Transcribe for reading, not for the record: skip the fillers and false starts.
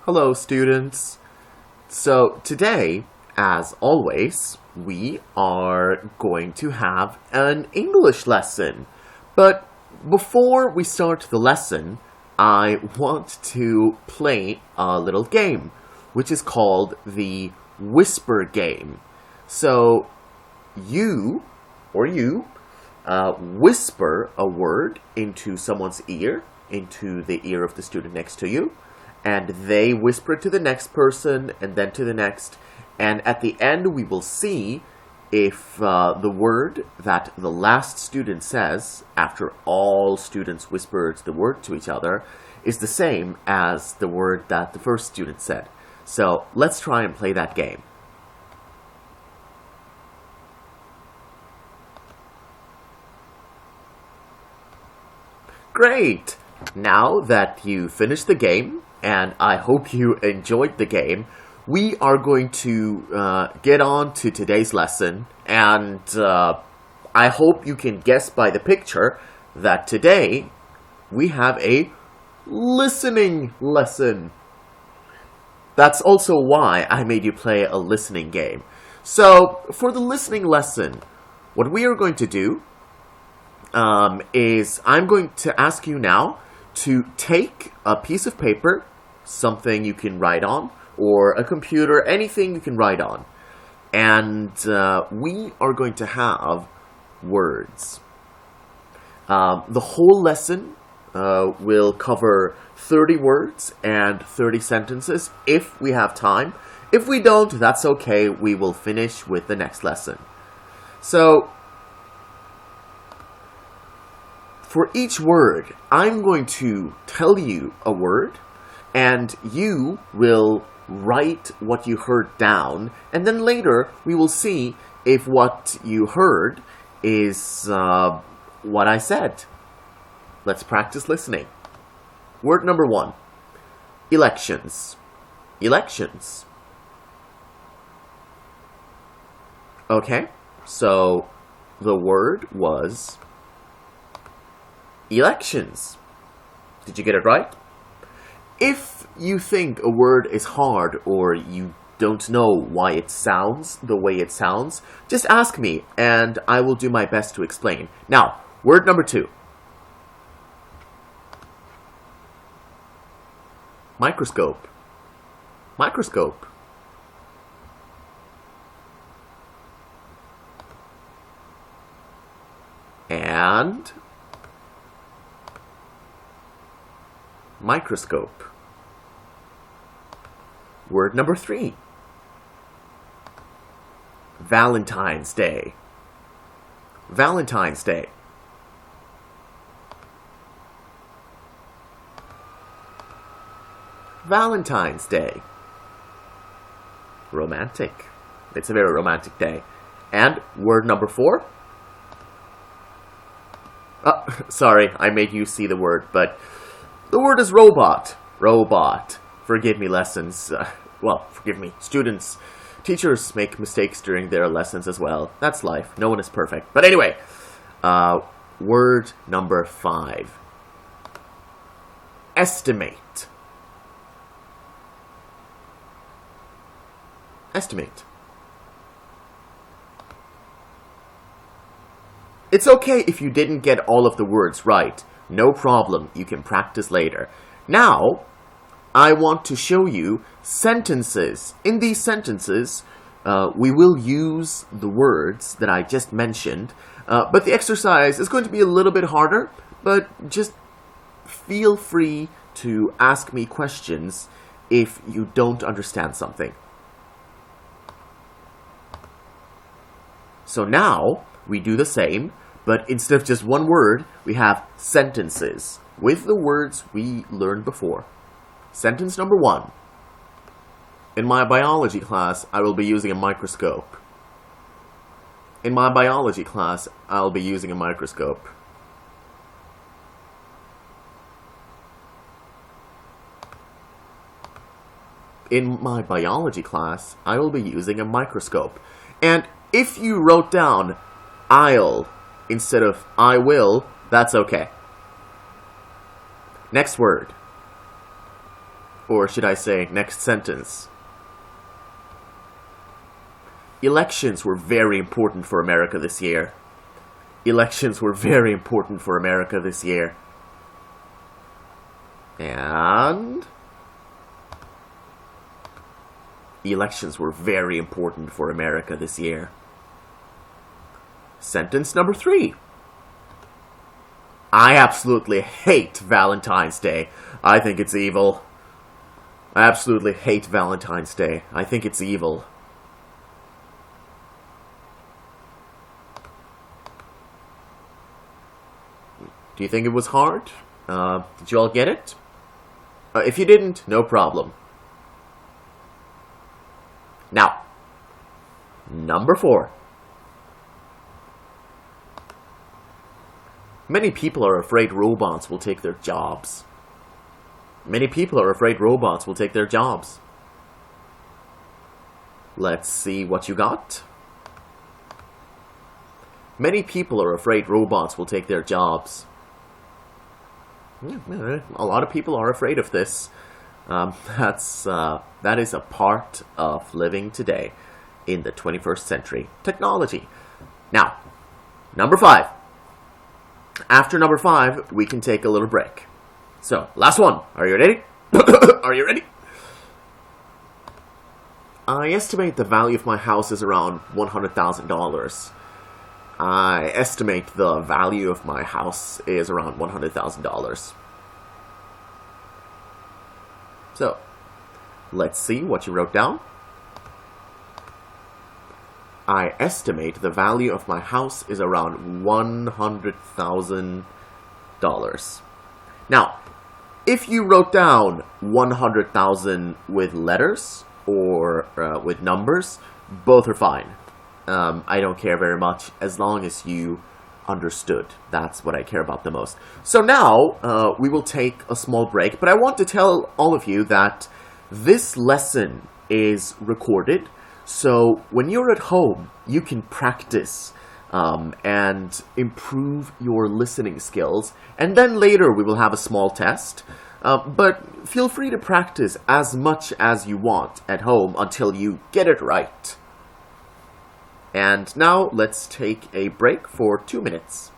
Hello, students. So today, as always, we are going to have an English lesson. But before we start the lesson, I want to play a little game, which is called the Whisper Game. So you whisper a word into someone's ear, into the ear of the student next to you, and they whisper it to the next person, and then to the next, and at the end we will see if the word that the last student says, after all students whispered the word to each other, is the same as the word that the first student said. So let's try and play that game. Great! Now that you finished the game, and I hope you enjoyed the game, we are going to get on to today's lesson, and I hope you can guess by the picture that today we have a listening lesson. That's also why I made you play a listening game. So, for the listening lesson, what we are going to do is I'm going to ask you now to take a piece of paper, something you can write on, or a computer, anything you can write on. And we are going to have words. The whole lesson will cover 30 words and 30 sentences if we have time. If we don't, that's okay. We will finish with the next lesson. So, for each word, I'm going to tell you a word, and you will write what you heard down, and then later we will see if what you heard is what I said. Let's practice listening. Word number 1. Elections. Elections. Okay, so the word was elections. Did you get it right? If you think a word is hard or you don't know why it sounds the way it sounds, just ask me and I will do my best to explain. Now, word number 2. Microscope. Microscope. And microscope. Word number 3. Valentine's Day. Valentine's Day. Valentine's Day. Romantic. It's a very romantic day. And word number 4. Sorry, I made you see the word, but the word is robot. Robot. Forgive me, lessons. Forgive me, students. Teachers make mistakes during their lessons as well. That's life. No one is perfect. But anyway, word number 5. Estimate. Estimate. It's okay if you didn't get all of the words right. No problem, you can practice later. Now, I want to show you sentences. In these sentences, we will use the words that I just mentioned, but the exercise is going to be a little bit harder, but just feel free to ask me questions if you don't understand something. So now, we do the same, but instead of just one word, we have sentences with the words we learned before. Sentence number 1. In my biology class, I will be using a microscope. In my biology class, I'll be using a microscope. In my biology class, I will be using a microscope. And if you wrote down I'll instead of I will, that's okay. Next word. Or should I say, next sentence. Elections were very important for America this year. Elections were very important for America this year. And elections were very important for America this year. Sentence number 3. I absolutely hate Valentine's Day. I think it's evil. I absolutely hate Valentine's Day. I think it's evil. Do you think it was hard? Did you all get it? If you didn't, no problem. Now, number 4. Many people are afraid robots will take their jobs. Many people are afraid robots will take their jobs. Let's see what you got. Many people are afraid robots will take their jobs. A lot of people are afraid of this. That is a part of living today in the 21st century. Technology. Now, number 5. After number 5, we can take a little break. So, last one. Are you ready? Are you ready? I estimate the value of my house is around $100,000. I estimate the value of my house is around $100,000. So, let's see what you wrote down. I estimate the value of my house is around $100,000. Now, if you wrote down 100,000 with letters or with numbers, both are fine. I don't care very much as long as you understood. That's what I care about the most. So now we will take a small break, but I want to tell all of you that this lesson is recorded. So when you're at home, you can practice and improve your listening skills. And then later we will have a small test. But feel free to practice as much as you want at home until you get it right. And now let's take a break for 2 minutes.